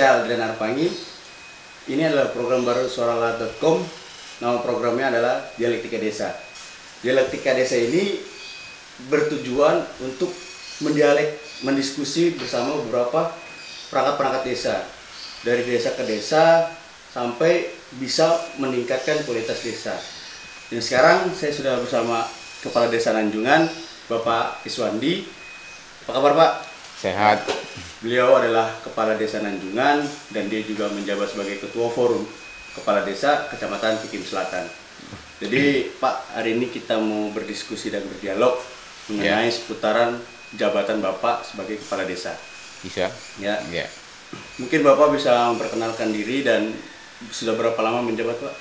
saya Aldrian Arpangi. Ini adalah program baru suaralah.com. Nama programnya adalah Dialektika Desa. Dialektika Desa ini bertujuan untuk mendiskusi bersama beberapa perangkat-perangkat desa. Dari desa ke desa sampai bisa meningkatkan kualitas desa. Dan sekarang saya sudah bersama Kepala Desa Nanjungan, Bapak Iswandi. Apa kabar Pak? Sehat. Beliau adalah Kepala Desa Nanjungan dan dia juga menjabat sebagai Ketua Forum Kepala Desa Kecamatan Kikim Selatan. Jadi Pak, hari ini kita mau berdiskusi dan berdialog mengenai seputaran jabatan Bapak sebagai Kepala Desa. Bisa? Ya. Ya. Mungkin Bapak bisa memperkenalkan diri dan sudah berapa lama menjabat Pak?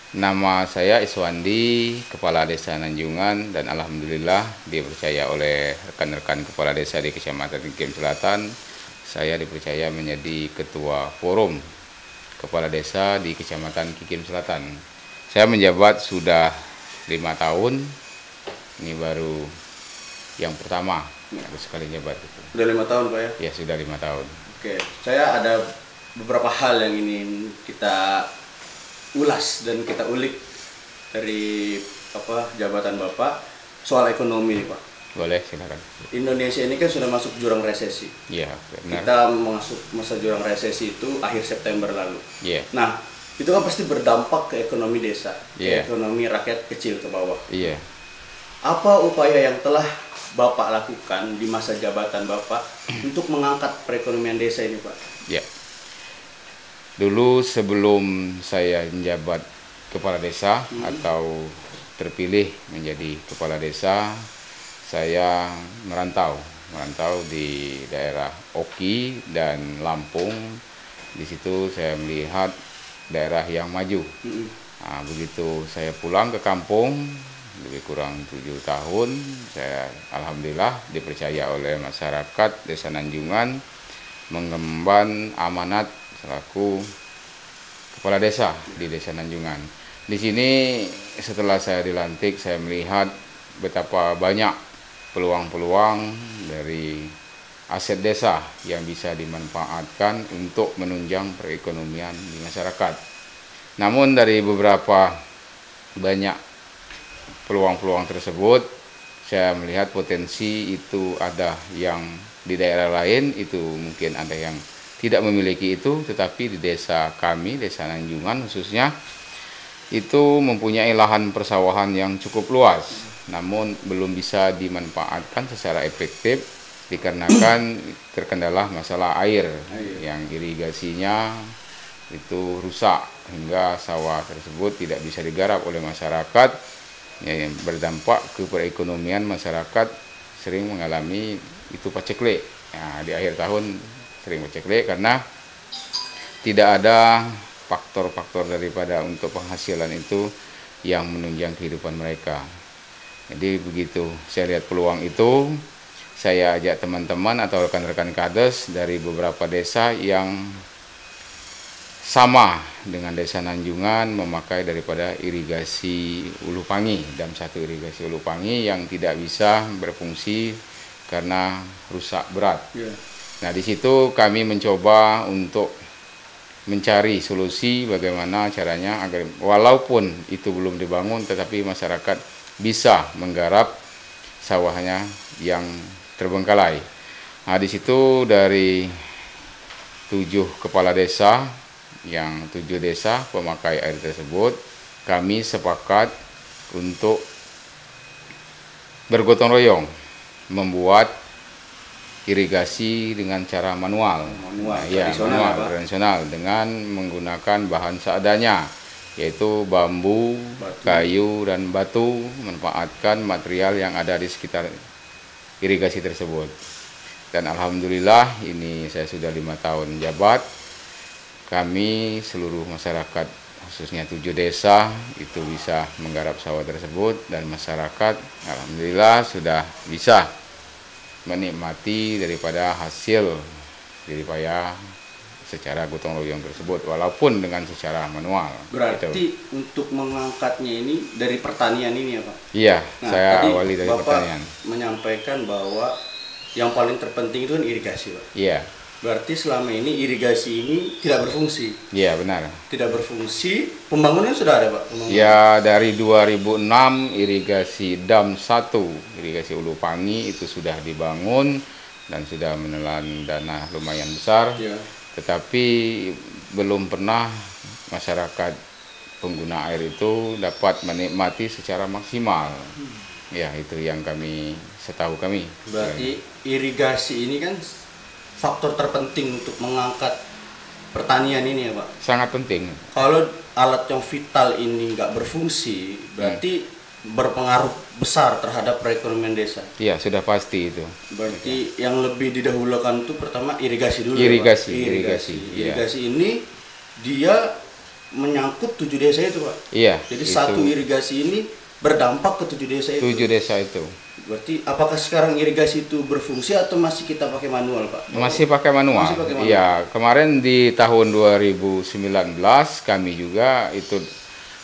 Nama saya Iswandi, Kepala Desa Nanjungan, dan alhamdulillah dipercaya oleh rekan-rekan Kepala Desa di Kecamatan Kikim Selatan. Saya dipercaya menjadi Ketua Forum Kepala Desa di Kecamatan Kikim Selatan. Saya menjabat sudah 5 tahun. Ini baru yang pertama, baru sekali jabat. Sudah 5 tahun Pak ya? Ya, sudah 5 tahun. Oke, saya ada beberapa hal yang ingin kita ulas dan kita ulik dari jabatan Bapak soal ekonomi nih Pak. Boleh, silakan. Indonesia ini kan sudah masuk jurang resesi. Iya, benar. Kita masuk masa jurang resesi itu akhir September lalu. Iya. Nah, itu kan pasti berdampak ke ekonomi desa, Iya. ke ekonomi rakyat kecil ke bawah. Iya. Apa upaya yang telah Bapak lakukan di masa jabatan Bapak untuk mengangkat perekonomian desa ini Pak? Ya. Dulu sebelum saya menjabat kepala desa atau terpilih menjadi kepala desa, saya merantau di daerah Oki dan Lampung. Di situ saya melihat daerah yang maju. Nah, begitu saya pulang ke kampung, lebih kurang 7 tahun, saya alhamdulillah dipercaya oleh masyarakat Desa Nanjungan mengemban amanat selaku kepala desa di Desa Nanjungan. Di sini setelah saya dilantik, saya melihat betapa banyak peluang-peluang dari aset desa yang bisa dimanfaatkan untuk menunjang perekonomian di masyarakat. Namun dari beberapa banyak peluang-peluang tersebut, saya melihat potensi itu ada yang di daerah lain itu mungkin ada yang tidak memiliki itu, tetapi di desa kami, Desa Nanjungan khususnya, itu mempunyai lahan persawahan yang cukup luas, namun belum bisa dimanfaatkan secara efektif dikarenakan terkendala masalah air yang irigasinya itu rusak hingga sawah tersebut tidak bisa digarap oleh masyarakat, yang berdampak ke perekonomian masyarakat sering mengalami itu paceklik. Nah, di akhir tahun sering paceklik karena tidak ada faktor-faktor daripada untuk penghasilan itu yang menunjang kehidupan mereka. Jadi begitu saya lihat peluang itu, saya ajak teman-teman atau rekan-rekan kades dari beberapa desa yang sama dengan Desa Nanjungan memakai daripada irigasi Ulupangi, dam 1 irigasi Ulupangi yang tidak bisa berfungsi karena rusak berat. Nah, di situ kami mencoba untuk mencari solusi bagaimana caranya agar walaupun itu belum dibangun tetapi masyarakat bisa menggarap sawahnya yang terbengkalai. Nah, di situ dari 7 kepala desa, yang 7 desa pemakai air tersebut, kami sepakat untuk bergotong royong membuat irigasi dengan cara manual, tradisional dengan menggunakan bahan seadanya, yaitu bambu, kayu, dan batu, memanfaatkan material yang ada di sekitar irigasi tersebut. Dan alhamdulillah ini saya sudah 5 tahun menjabat, kami seluruh masyarakat khususnya 7 desa itu bisa menggarap sawah tersebut dan masyarakat alhamdulillah sudah bisa menikmati daripada hasil jeripaya secara gotong royong tersebut walaupun dengan secara manual. Berarti gitu. Untuk mengangkatnya ini dari pertanian ini ya Pak? Iya, Nah, saya tadi awali dari Bapak pertanian. menyampaikan bahwa yang paling terpenting itu kan irigasi Pak. Iya. Berarti selama ini irigasi ini tidak berfungsi. Iya, benar. Tidak berfungsi. Pembangunan sudah ada, Pak? Ya, dari 2006 irigasi dam 1, irigasi Ulu Pangi itu sudah dibangun dan sudah menelan dana lumayan besar. Ya. Tetapi belum pernah masyarakat pengguna air itu dapat menikmati secara maksimal. Ya, itu yang setahu kami. Berarti irigasi ini kan faktor terpenting untuk mengangkat pertanian ini ya, Pak? Sangat penting. Kalau alat yang vital ini nggak berfungsi, berarti berpengaruh besar terhadap perekonomian desa. Iya, sudah pasti itu. Berarti yang lebih didahulukan itu pertama irigasi dulu. Irigasi, ya, Pak? irigasi. Irigasi ini dia menyangkut 7 desa itu, Pak. Iya. Jadi satu irigasi ini berdampak ke 7 desa itu. 7 desa itu. Berarti apakah sekarang irigasi itu berfungsi atau masih kita pakai manual, Pak? Masih pakai manual. Masih pakai manual. Iya, kemarin di tahun 2019 kami juga itu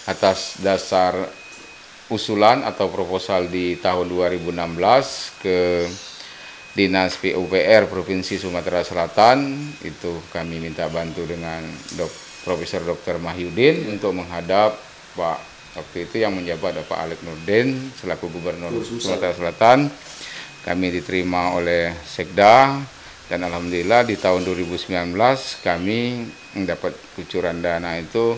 atas dasar usulan atau proposal di tahun 2016 ke Dinas PUPR Provinsi Sumatera Selatan, itu kami minta bantu dengan Profesor Dr. Mahyudin untuk menghadap Pak waktu itu yang menjabat Pak Alek Nurdin selaku Gubernur Sumatera Selatan. Kami diterima oleh Sekda dan alhamdulillah di tahun 2019 kami mendapat kucuran dana itu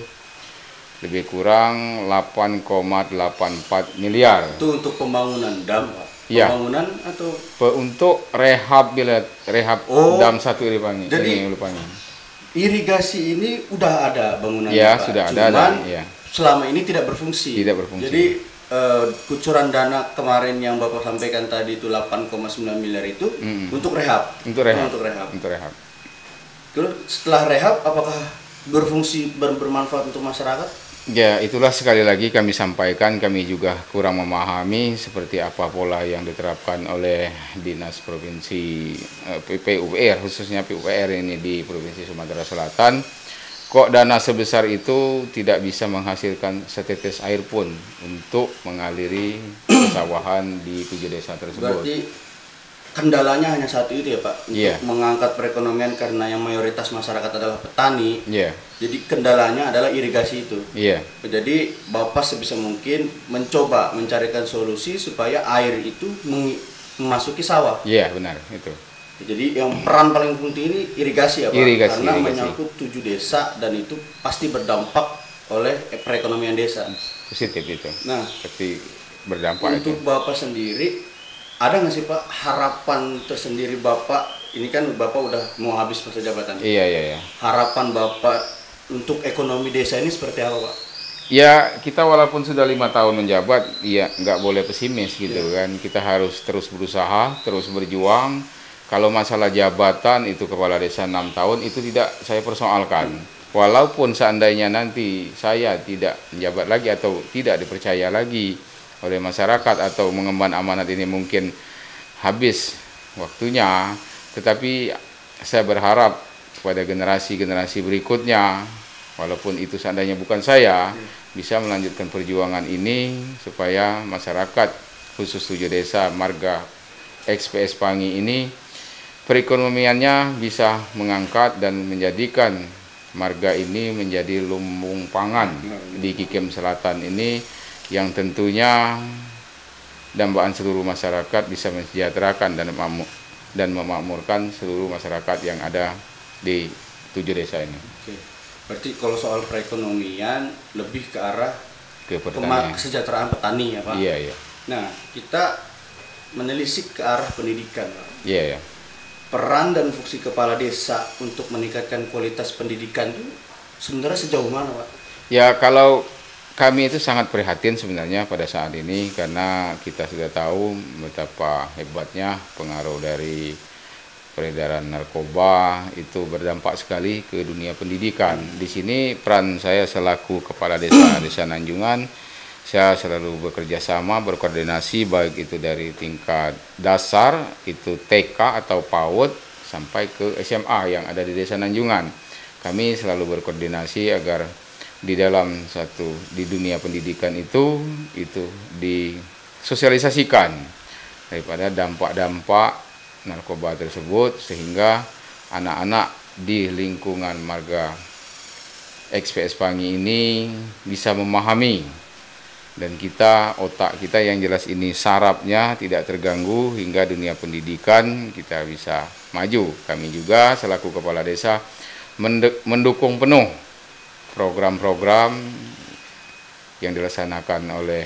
lebih kurang 8,84 miliar. Itu untuk pembangunan dam, Pak? Ya. Pembangunan atau untuk rehab dam 1 Ulu Pangi. Jadi irigasi ini udah ada bangunannya, ya, Pak. sudah Cuman ada. Ya. selama ini tidak berfungsi. Tidak berfungsi. Jadi kucuran dana kemarin yang Bapak sampaikan tadi itu 8,9 miliar itu untuk rehab. Untuk rehab. Untuk rehab. Terus setelah rehab apakah berfungsi bermanfaat untuk masyarakat? Ya, itulah sekali lagi kami sampaikan, kami juga kurang memahami seperti apa pola yang diterapkan oleh Dinas Provinsi PUPR, khususnya PUPR ini di Provinsi Sumatera Selatan. Kok dana sebesar itu tidak bisa menghasilkan setetes air pun untuk mengaliri persawahan di 7 desa tersebut. Berarti kendalanya hanya satu itu ya, Pak, untuk Yeah. mengangkat perekonomian karena yang mayoritas masyarakat adalah petani. Iya. Jadi kendalanya adalah irigasi itu. Iya. Jadi Bapak sebisa mungkin mencoba mencarikan solusi supaya air itu memasuki sawah. Iya, benar itu. Jadi yang peran paling penting ini irigasi ya, Pak. Irigasi, Karena irigasi. menyangkut 7 desa dan itu pasti berdampak oleh perekonomian desa. Positif itu. Nah, Seperti berdampak itu. untuk Bapak sendiri ada nggak sih, Pak, harapan tersendiri Bapak? Ini kan Bapak udah mau habis masa jabatan. Iya. Harapan Bapak untuk ekonomi desa ini seperti apa, Pak? Ya, kita walaupun sudah 5 tahun menjabat, ya nggak boleh pesimis gitu kan. Kita harus terus berusaha, terus berjuang. Kalau masalah jabatan itu kepala desa 6 tahun itu tidak saya persoalkan. Walaupun seandainya nanti saya tidak menjabat lagi atau tidak dipercaya lagi oleh masyarakat atau mengemban amanat ini mungkin habis waktunya, tetapi saya berharap kepada generasi-generasi berikutnya, walaupun itu seandainya bukan saya, bisa melanjutkan perjuangan ini supaya masyarakat khusus 7 desa marga XPS Pangi ini perekonomiannya bisa mengangkat dan menjadikan marga ini menjadi lumbung pangan di Kikem Selatan ini yang tentunya dambaan seluruh masyarakat bisa mensejahterakan dan memakmurkan seluruh masyarakat yang ada di 7 desa ini. Oke. Berarti kalau soal perekonomian lebih ke arah Ke pertanian. kesejahteraan petani ya, Pak? Iya. Nah, kita menelisik ke arah pendidikan, Pak. Iya. Peran dan fungsi kepala desa untuk meningkatkan kualitas pendidikan itu sebenarnya sejauh mana, Pak? Ya, kalau kami itu sangat prihatin sebenarnya pada saat ini karena kita sudah tahu betapa hebatnya pengaruh dari peredaran narkoba itu berdampak sekali ke dunia pendidikan. Di sini peran saya selaku kepala desa Nanjungan, saya selalu bekerja sama, berkoordinasi baik itu dari tingkat dasar, itu TK atau PAUD sampai ke SMA yang ada di desa Nanjungan. Kami selalu berkoordinasi agar di dalam di dunia pendidikan itu disosialisasikan daripada dampak-dampak narkoba tersebut sehingga anak-anak di lingkungan marga XPS Pangi ini bisa memahami, dan otak kita yang jelas ini sarafnya tidak terganggu hingga dunia pendidikan kita bisa maju. Kami juga selaku kepala desa mendukung penuh program-program yang dilaksanakan oleh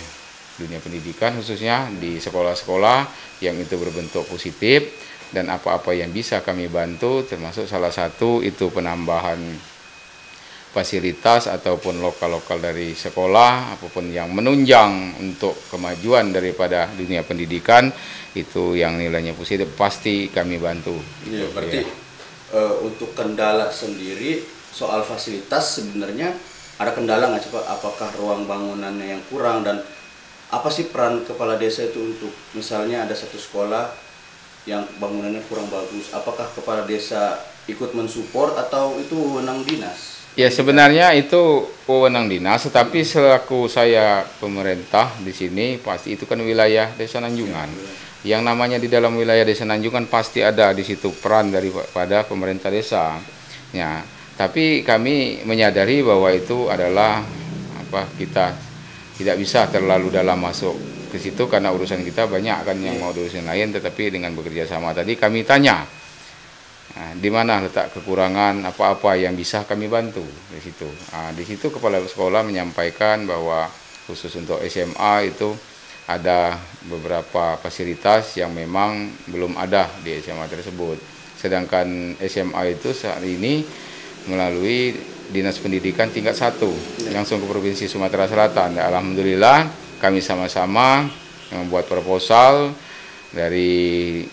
dunia pendidikan, khususnya di sekolah-sekolah yang itu berbentuk positif, dan apa-apa yang bisa kami bantu, termasuk salah satu itu penambahan fasilitas ataupun lokal-lokal dari sekolah, apapun yang menunjang untuk kemajuan daripada dunia pendidikan, itu yang nilainya positif pasti kami bantu. Ya, berarti untuk kendala sendiri soal fasilitas sebenarnya ada kendala nggak sih Pak? Apakah ruang bangunannya yang kurang, dan apa sih peran kepala desa itu untuk misalnya ada satu sekolah yang bangunannya kurang bagus, apakah kepala desa ikut mensupport atau itu wewenang dinas? Ya, sebenarnya itu wewenang dinas, tetapi selaku saya pemerintah di sini pasti itu kan wilayah Desa Nanjungan. Yang namanya di dalam wilayah Desa Nanjungan pasti ada di situ peran daripada pemerintah desa. Ya, tapi kami menyadari bahwa itu adalah kita tidak bisa terlalu dalam masuk ke situ karena urusan kita banyak kan yang mau urusan lain, tetapi dengan bekerja sama tadi kami tanya, nah, di mana letak kekurangan, apa-apa yang bisa kami bantu di situ. Nah, di situ kepala sekolah menyampaikan bahwa khusus untuk SMA itu ada beberapa fasilitas yang memang belum ada di SMA tersebut. Sedangkan SMA itu saat ini melalui Dinas Pendidikan tingkat 1 langsung ke Provinsi Sumatera Selatan. Dan alhamdulillah kami sama-sama membuat proposal dari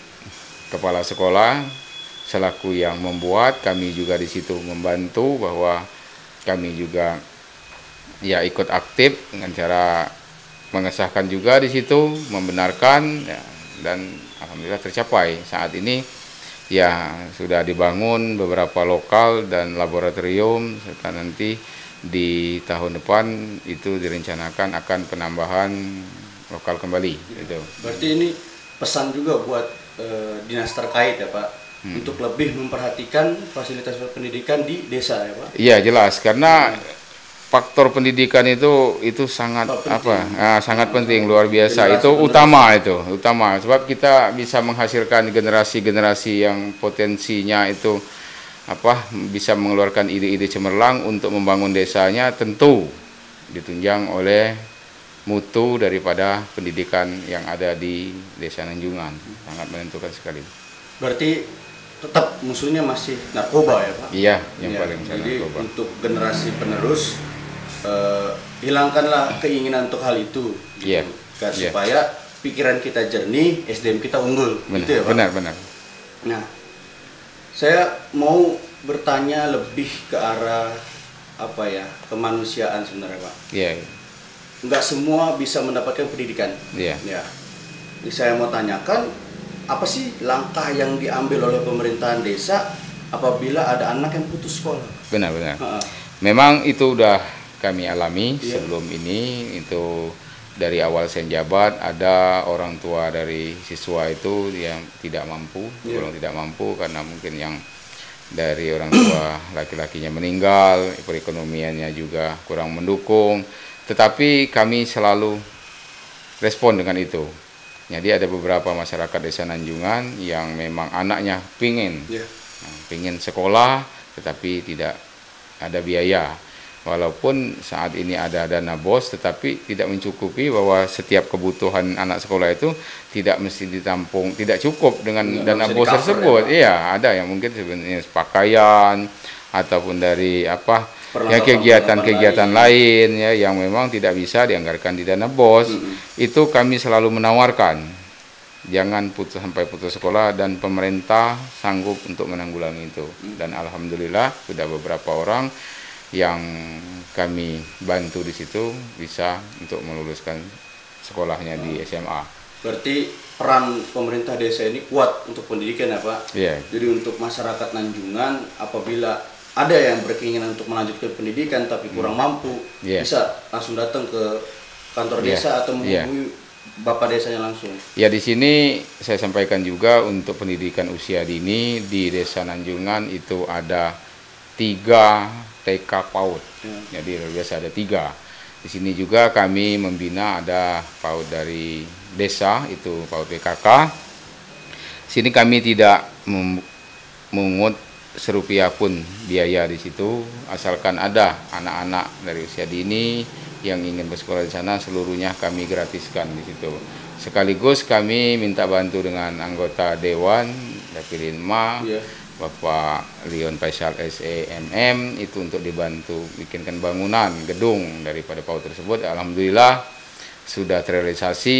kepala sekolah selaku yang membuat, kami juga di situ membantu, bahwa kami juga ya ikut aktif dengan cara mengesahkan juga di situ, membenarkan ya, dan alhamdulillah tercapai. Saat ini ya sudah dibangun beberapa lokal dan laboratorium, serta nanti di tahun depan itu direncanakan akan penambahan lokal kembali. Gitu. Berarti ini pesan juga buat dinas terkait ya Pak, untuk lebih memperhatikan fasilitas pendidikan di desa ya Pak? Iya jelas, karena faktor pendidikan itu sangat sangat penting, luar biasa. Itu utama, sebab kita bisa menghasilkan generasi-generasi yang potensinya itu bisa mengeluarkan ide-ide cemerlang untuk membangun desanya, tentu ditunjang oleh mutu daripada pendidikan yang ada di Desa Nanjungan. Sangat menentukan sekali. Berarti tetap musuhnya masih narkoba ya Pak? Iya, yang paling jadi narkoba. Untuk generasi penerus, hilangkanlah keinginan untuk hal itu, gitu. Supaya pikiran kita jernih, SDM kita unggul. Benar, gitu ya Pak? benar. Nah, saya mau bertanya lebih ke arah kemanusiaan sebenarnya Pak. Iya. Nggak semua bisa mendapatkan pendidikan. Iya. Ya. Jadi saya mau tanyakan, apa sih langkah yang diambil oleh pemerintahan desa apabila ada anak yang putus sekolah? Benar. Memang itu udah kami alami sebelum ini. Itu dari awal saya jabat, ada orang tua dari siswa itu yang tidak mampu, orang tidak mampu karena mungkin yang dari orang tua laki-lakinya meninggal, perekonomiannya juga kurang mendukung. Tetapi kami selalu respon dengan itu. Jadi ada beberapa masyarakat Desa Nanjungan yang memang anaknya pingin sekolah, tetapi tidak ada biaya. Walaupun saat ini ada dana BOS, tetapi tidak mencukupi, bahwa setiap kebutuhan anak sekolah itu tidak mesti ditampung, tidak cukup dengan dana BOS tersebut. Iya, ada yang mungkin sebenarnya pakaian ataupun dari kegiatan lain ya yang memang tidak bisa dianggarkan di dana BOS. Itu kami selalu menawarkan, jangan sampai putus sekolah, dan pemerintah sanggup untuk menanggulangi itu. Dan alhamdulillah sudah beberapa orang yang kami bantu di situ bisa untuk meluluskan sekolahnya di SMA. Berarti peran pemerintah desa ini kuat untuk pendidikan ya Pak? Iya. Jadi untuk masyarakat Nanjungan, apabila ada yang berkeinginan untuk melanjutkan pendidikan tapi kurang mampu, bisa langsung datang ke kantor desa atau menghubungi Bapak desanya langsung? Ya, di sini saya sampaikan juga untuk pendidikan usia dini di Desa Nanjungan itu ada 3 TK PAUD. Jadi luar biasa ada 3. Di sini juga kami membina ada PAUD dari desa itu PAUD PKK. Sini kami tidak memungut serupiah pun biaya di situ, asalkan ada anak-anak dari usia dini yang ingin bersekolah di sana, seluruhnya kami gratiskan di situ. Sekaligus kami minta bantu dengan anggota Dewan Dapil 5, Bapak Leon Faisal SEMM itu untuk dibantu bikinkan bangunan gedung daripada PAUD tersebut. Alhamdulillah sudah terrealisasi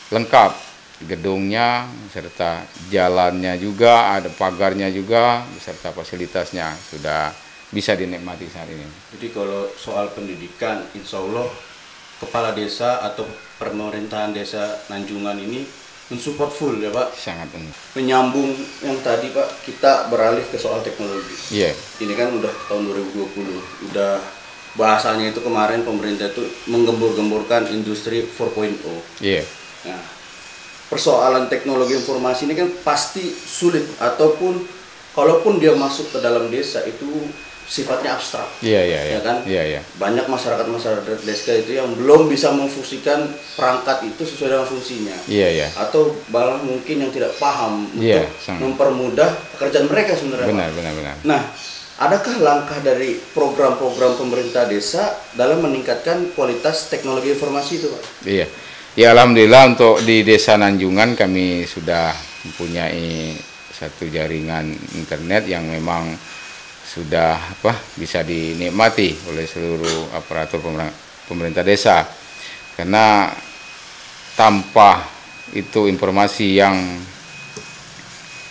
lengkap gedungnya serta jalannya juga, ada pagarnya juga beserta fasilitasnya sudah bisa dinikmati saat ini. Jadi kalau soal pendidikan, insya Allah kepala desa atau pemerintahan desa Nanjungan ini mensupport full ya Pak. Sangat benar. Menyambung yang tadi Pak, kita beralih ke soal teknologi. Iya. Ini kan udah tahun 2020, udah bahasanya itu kemarin pemerintah itu menggembur-gemburkan industri 4.0. Iya. Nah, persoalan teknologi informasi ini kan pasti sulit, ataupun kalaupun dia masuk ke dalam desa itu sifatnya abstrak. Iya. Ya kan? Iya. Banyak masyarakat desa itu yang belum bisa memfungsikan perangkat itu sesuai dengan fungsinya. Iya. Atau malah mungkin yang tidak paham Iya, untuk mempermudah pekerjaan mereka sebenarnya. Benar. Nah, adakah langkah dari program-program pemerintah desa dalam meningkatkan kualitas teknologi informasi itu, Pak? Iya. Ya, alhamdulillah untuk di Desa Nanjungan kami sudah mempunyai satu jaringan internet yang memang sudah bisa dinikmati oleh seluruh aparatur pemerintah desa. Karena tanpa itu informasi yang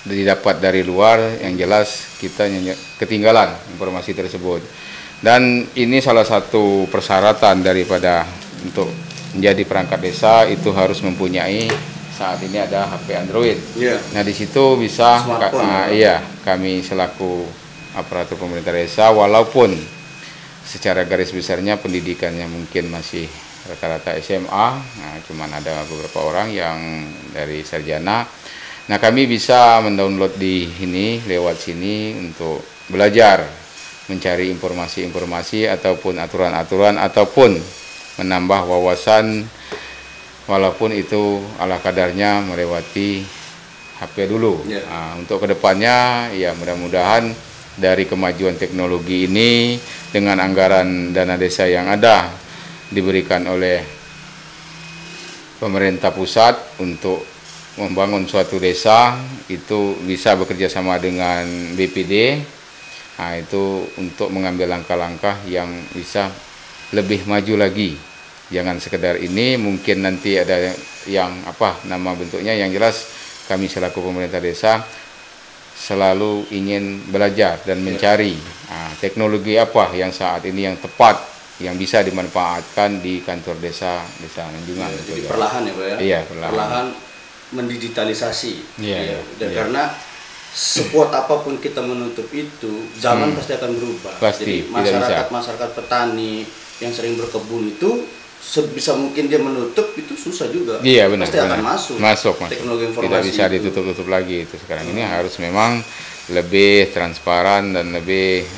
didapat dari luar, yang jelas kita ketinggalan informasi tersebut. Dan ini salah satu persyaratan daripada untuk menjadi perangkat desa itu harus mempunyai saat ini ada HP Android. Nah, di situ bisa kami selaku aparatur pemerintah desa, walaupun secara garis besarnya pendidikannya mungkin masih rata-rata SMA, nah, cuman ada beberapa orang yang dari sarjana. Nah, kami bisa mendownload di ini lewat sini untuk belajar, mencari informasi-informasi ataupun aturan-aturan ataupun menambah wawasan, walaupun itu ala kadarnya melewati HP dulu. Nah, untuk kedepannya ya mudah-mudahan dari kemajuan teknologi ini dengan anggaran dana desa yang ada diberikan oleh pemerintah pusat untuk membangun suatu desa itu bisa bekerja sama dengan BPD. Nah, itu untuk mengambil langkah-langkah yang bisa lebih maju lagi. Jangan sekedar ini, mungkin nanti ada yang nama bentuknya, yang jelas kami selaku pemerintah desa selalu ingin belajar dan mencari teknologi apa yang saat ini yang tepat, yang bisa dimanfaatkan di kantor desa Nanjungan. Jadi perlahan ya Pak ya? Iya, perlahan mendigitalisasi. Iya. Karena sekuat apapun kita menutup itu, zaman pasti akan berubah. Pasti, jadi masyarakat petani yang sering berkebun itu sebisa mungkin dia menutup itu susah juga. Iya, benar. Pasti akan masuk. Teknologi informasi tidak bisa ditutup-tutup lagi itu. Sekarang ini harus memang lebih transparan dan lebih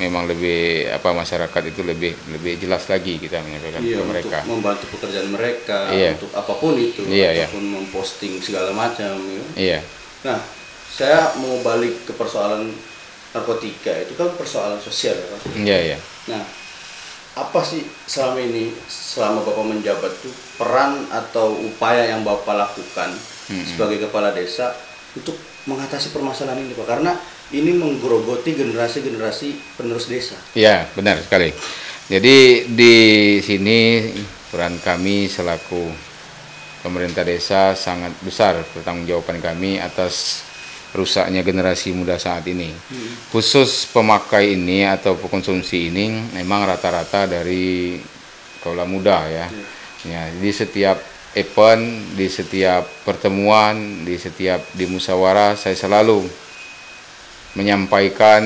memang lebih masyarakat itu lebih jelas lagi kita menyampaikan ke mereka. Untuk membantu pekerjaan mereka, untuk apapun itu, ataupun memposting segala macam. Iya. Nah, saya mau balik ke persoalan narkotika, itu kan persoalan sosial ya Pak? Iya. Nah, apa sih selama Bapak menjabat itu peran atau upaya yang Bapak lakukan sebagai kepala desa untuk mengatasi permasalahan ini Pak? Karena ini menggerogoti generasi-generasi penerus desa. Iya, benar sekali. Jadi di sini peran kami selaku pemerintah desa sangat besar, pertanggungjawaban kami atas rusaknya generasi muda saat ini. Khusus pemakai ini atau pengkonsumsi ini memang rata-rata dari kaula muda ya. Di setiap event, di setiap pertemuan, di musyawarah saya selalu menyampaikan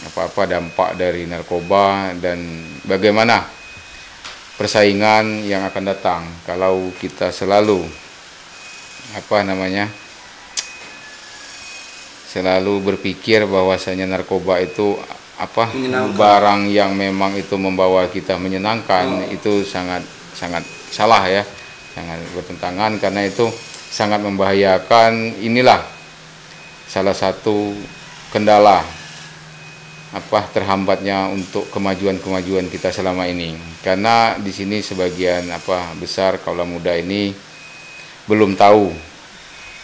apa dampak dari narkoba dan bagaimana persaingan yang akan datang kalau kita selalu selalu berpikir bahwasanya narkoba itu barang yang memang itu membawa kita menyenangkan. Itu sangat salah ya, sangat bertentangan, karena itu sangat membahayakan. Inilah salah satu kendala terhambatnya untuk kemajuan kita selama ini, karena di sini sebagian besar kaula muda ini belum tahu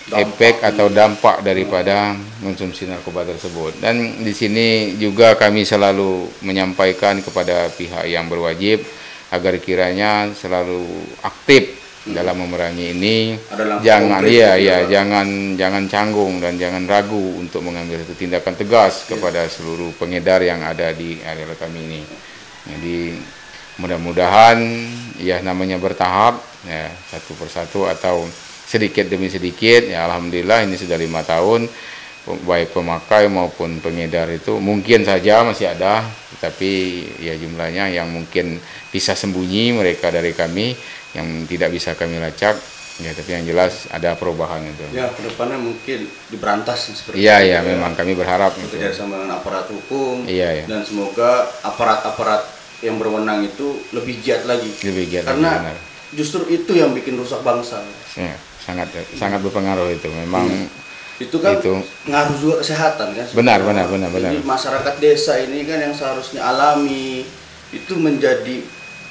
efek atau dampak daripada konsumsi narkoba tersebut. Dan di sini juga kami selalu menyampaikan kepada pihak yang berwajib agar kiranya selalu aktif dalam memerangi ini. Jangan canggung dan jangan ragu untuk mengambil satu tindakan tegas kepada seluruh pengedar yang ada di area kami ini. Jadi mudah-mudahan ya namanya bertahap ya, satu persatu atau sedikit demi sedikit ya. Alhamdulillah ini sudah 5 tahun, baik pemakai maupun pengedar itu mungkin saja masih ada, tapi ya jumlahnya yang mungkin bisa sembunyi mereka dari kami, yang tidak bisa kami lacak ya, tapi yang jelas ada perubahan itu. Ya, kedepannya mungkin diberantas seperti itu. Iya, memang kami berharap bekerjasama dengan aparat hukum. Iya. Dan semoga aparat-aparat yang berwenang itu lebih giat lagi. Karena justru itu yang bikin rusak bangsa. Ya, sangat berpengaruh itu memang. Itu kan ngaruh juga kesehatan kan. Benar. Jadi masyarakat desa ini kan yang seharusnya alami itu menjadi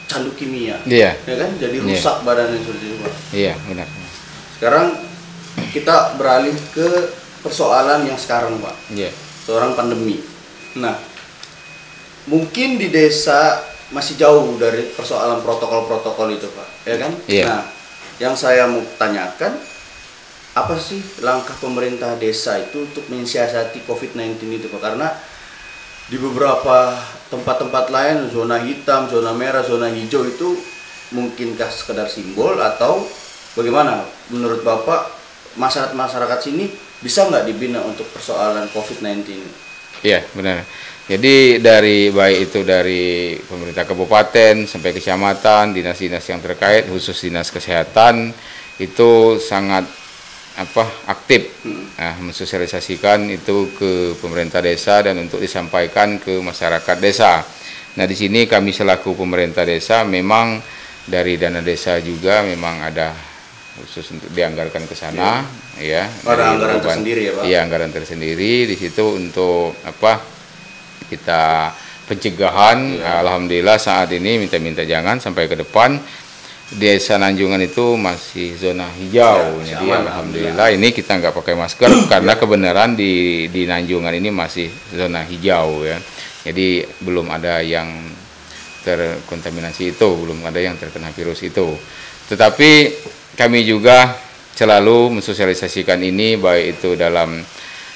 candu kimia. Iya. Ya kan, jadi rusak badannya seperti itu, Pak. Iya, benar. Sekarang kita beralih ke persoalan yang sekarang, Pak. Iya. Seorang pandemi. Nah, mungkin di desa masih jauh dari persoalan protokol-protokol itu, Pak. Ya kan? Iya. Nah, yang saya mau tanyakan, apa sih langkah pemerintah desa itu untuk mensiasati COVID-19 itu, Pak? Karena di beberapa tempat-tempat lain zona hitam, zona merah, zona hijau itu mungkinkah sekedar simbol atau bagaimana? Menurut Bapak, masyarakat sini bisa nggak dibina untuk persoalan COVID-19? Iya, benar. Jadi baik itu dari pemerintah kabupaten sampai kecamatan, dinas-dinas yang terkait, khusus dinas kesehatan itu sangat aktif mensosialisasikan itu ke pemerintah desa dan untuk disampaikan ke masyarakat desa. Nah, di sini kami selaku pemerintah desa memang dari dana desa juga memang ada khusus untuk dianggarkan ke sana ya. Ada anggaran tersendiri ya, Pak? Iya, anggaran tersendiri di situ untuk kita pencegahan. Alhamdulillah saat ini minta jangan sampai ke depan Desa Nanjungan itu masih zona hijau, jadi alhamdulillah ini kita nggak pakai masker karena kebenaran di Nanjungan ini masih zona hijau ya, jadi belum ada yang terkontaminasi itu, belum ada yang terkena virus itu. Tetapi kami juga selalu mensosialisasikan ini baik itu dalam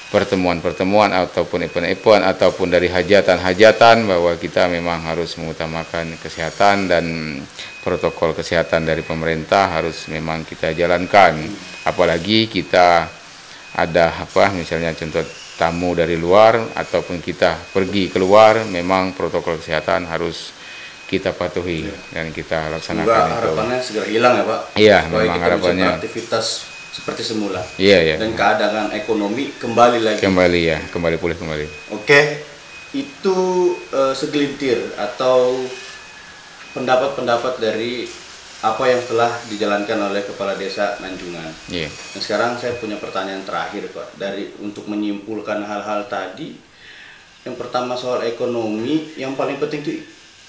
pertemuan-pertemuan ataupun event-event ataupun dari hajatan-hajatan bahwa kita memang harus mengutamakan kesehatan dan protokol kesehatan dari pemerintah harus memang kita jalankan. Apalagi kita ada misalnya contoh tamu dari luar ataupun kita pergi keluar, memang protokol kesehatan harus kita patuhi dan kita laksanakan. Semoga harapannya segera hilang ya, Pak. Iya, supaya memang harapannya aktivitas seperti semula. Iya. Dan keadaan ekonomi kembali lagi. Kembali pulih kembali. Oke, itu segelintir atau pendapat-pendapat dari apa yang telah dijalankan oleh Kepala Desa Nanjungan. Iya. Nah, sekarang saya punya pertanyaan terakhir, Pak. Untuk menyimpulkan hal-hal tadi, yang pertama soal ekonomi, yang paling penting itu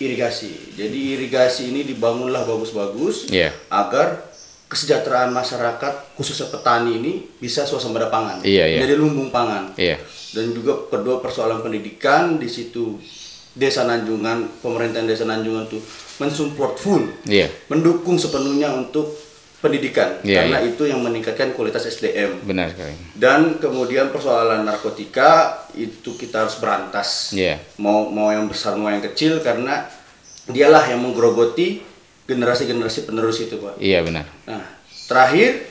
irigasi. Jadi irigasi ini dibangunlah bagus-bagus agar kesejahteraan masyarakat khususnya petani ini bisa swasembada pangan, jadi lumbung pangan. Dan juga kedua persoalan pendidikan di situ Desa Nanjungan, pemerintahan Desa Nanjungan tuh mensupport full, mendukung sepenuhnya untuk pendidikan karena itu yang meningkatkan kualitas SDM. Benar sekali. Dan kemudian persoalan narkotika itu kita harus berantas. Mau yang besar mau yang kecil karena dialah yang menggerogoti generasi-generasi penerus itu, Pak. Iya, benar. Nah, terakhir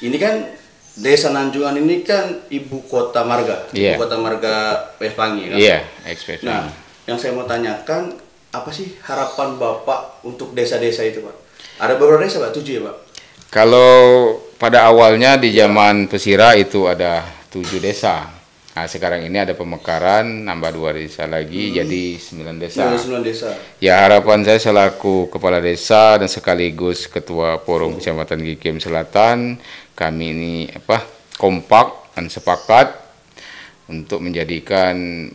ini kan Desa Nanjungan ini kan ibu kota marga, ibu kota marga Wespangi kan? Iya, Nah, yang saya mau tanyakan, apa sih harapan Bapak untuk desa-desa itu, Pak? Ada beberapa desa, Pak, 7 ya, Pak? Kalau pada awalnya di zaman Pesira itu ada 7 desa. Nah, sekarang ini ada pemekaran, nambah 2 desa lagi, jadi 9 desa. 9 desa. Ya, harapan saya selaku kepala desa dan sekaligus ketua Forum Kecamatan Gikim Selatan, kami ini kompak dan sepakat untuk menjadikan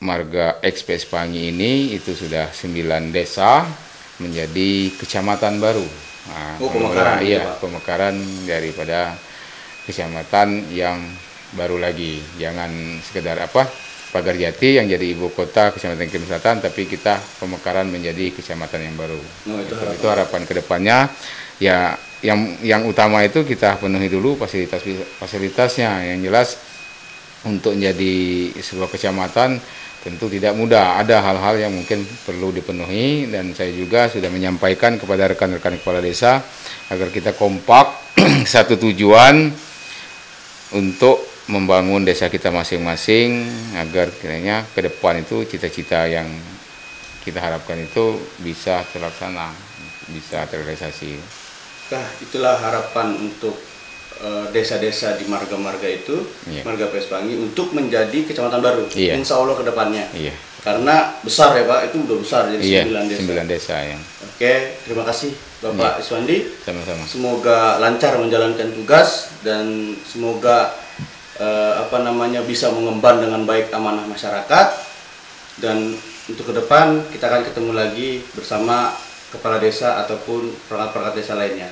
marga XPS Pangi ini itu sudah 9 desa menjadi kecamatan baru. Nah, Pemekaran. Iya, pemekaran daripada kecamatan yang baru lagi. Jangan sekedar Pagarjati yang jadi ibu kota Kecamatan Gikim Selatan, tapi kita pemekaran menjadi kecamatan yang baru. Itu harapan kedepannya. Ya, yang utama itu kita penuhi dulu fasilitasnya. Yang jelas untuk menjadi sebuah kecamatan tentu tidak mudah. Ada hal-hal yang mungkin perlu dipenuhi, dan saya juga sudah menyampaikan kepada rekan-rekan kepala desa agar kita kompak satu tujuan untuk membangun desa kita masing-masing, agar kiranya ke depan itu cita-cita yang kita harapkan itu bisa terlaksana, bisa terrealisasi. Nah, itulah harapan untuk desa-desa di marga-marga itu, marga PS Pangi, untuk menjadi kecamatan baru. Insya Allah ke depannya. Karena besar ya, Pak, itu udah besar, jadi 9 desa. 9 desa ya. Oke, terima kasih Bapak Iswandi. Sama-sama. Semoga lancar menjalankan tugas dan semoga bisa mengemban dengan baik amanah masyarakat. Dan untuk ke depan kita akan ketemu lagi bersama kepala desa ataupun perangkat-perangkat desa lainnya.